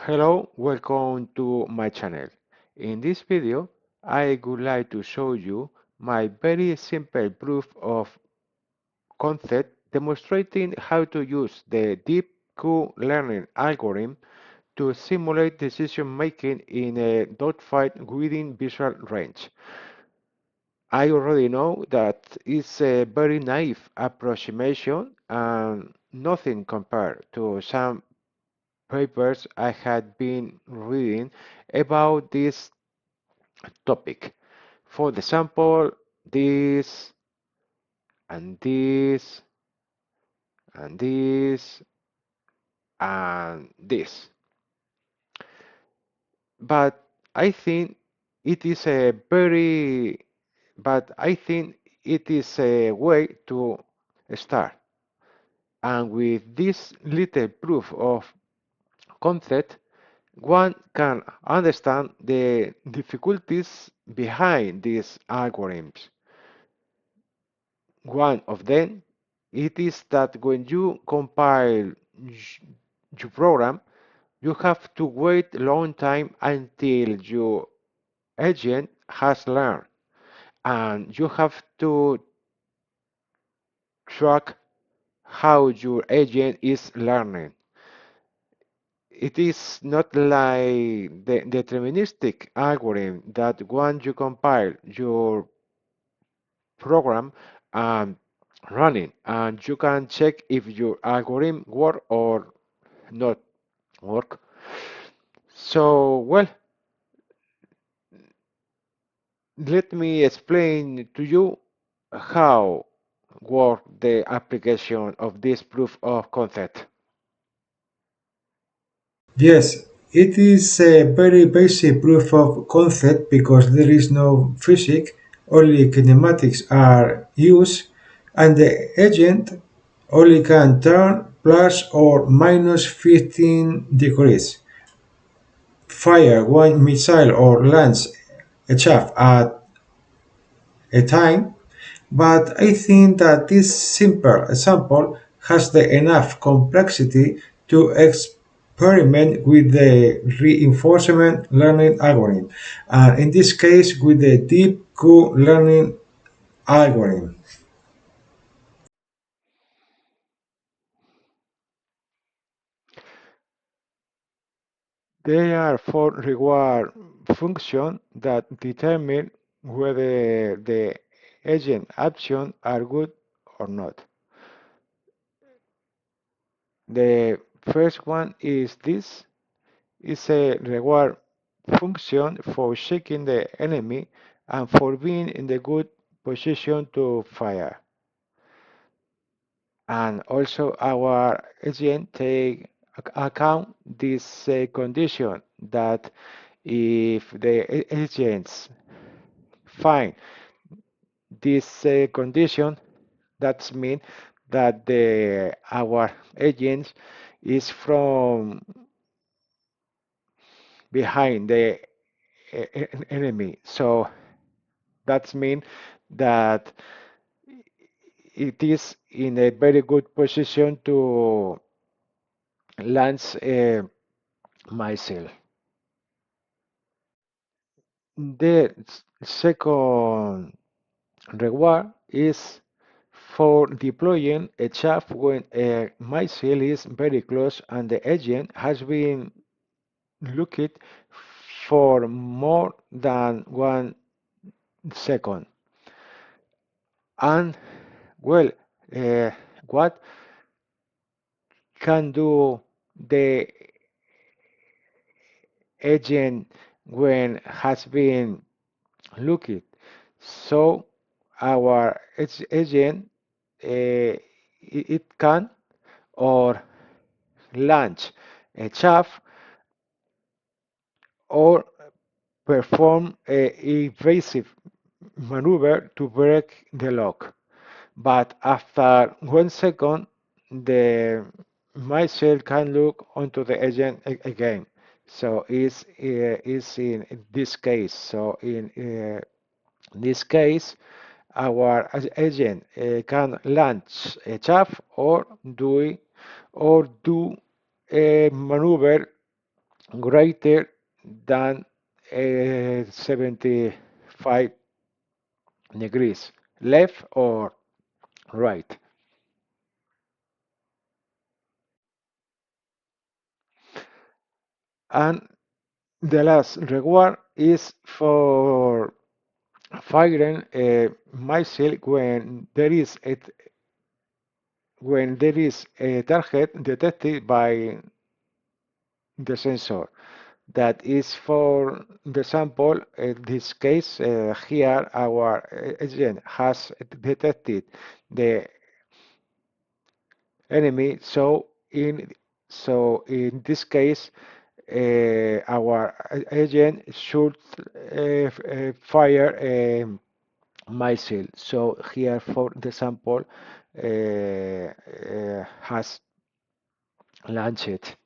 Hello, welcome to my channel. In this video, I would like to show you my very simple proof of concept demonstrating how to use the DeepQ learning algorithm to simulate decision making in a dogfight within visual range. I already know that it's a very naive approximation and nothing compared to some papers I had been reading about this topic. For example, this and this and this and this. But I think it is a very, but I think it is a way to start. And with this little proof of concept, one can understand the difficulties behind these algorithms. One of them it is that when you compile your program, you have to wait a long time until your agent has learned, and you have to track how your agent is learning. It is not like the deterministic algorithm that once you compile your program and running, and you can check if your algorithm work or not work. So, well, let me explain to you how work the application of this proof of concept. Yes, it is a very basic proof of concept because there is no physics, only kinematics are used, and the agent only can turn plus or minus 15 degrees, fire one missile or launch a chaff at a time. But I think that this simple example has the enough complexity to experiment with the reinforcement learning algorithm, and in this case with the deep Q learning algorithm. There are four reward functions that determine whether the agent actions are good or not. The first one is this is a reward function for shaking the enemy and for being in the good position to fire. And also our agent take account this condition that if the agents find this condition, that's mean that the our agent is from behind the enemy. So that's mean that it is in a very good position to launch a missile. The second reward is for deploying a chaff when a missile is very close and the agent has been looking for more than 1 second. And well, uh, what can do the agent when has been looking? So our agent it can or launch a chaff or perform a evasive maneuver to break the lock. But after 1 second, the missile can look onto the agent again. So is in this case. So in this case, our agent can launch a chaff or do a maneuver greater than 75 degrees, left or right. And the last reward is for firing a missile when there is a target detected by the sensor. That is for the sample. In this case, here our agent has detected the enemy. So in this case, our agent should fire a missile. So here, for the sample, has launched.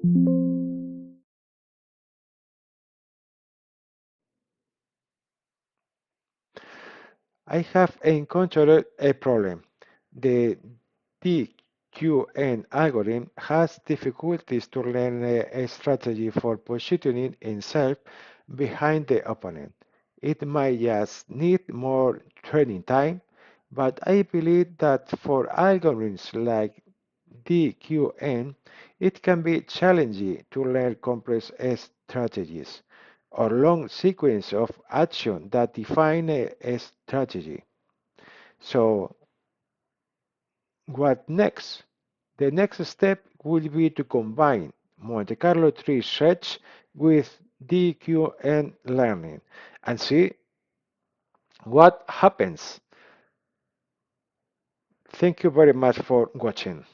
I have encountered a problem. The DQN algorithm has difficulties to learn a strategy for positioning itself behind the opponent. It might just need more training time, but I believe that for algorithms like DQN, it can be challenging to learn complex strategies or long sequence of action that define a strategy. So what next? The next step will be to combine Monte Carlo tree search with DQN learning and see what happens. Thank you very much for watching.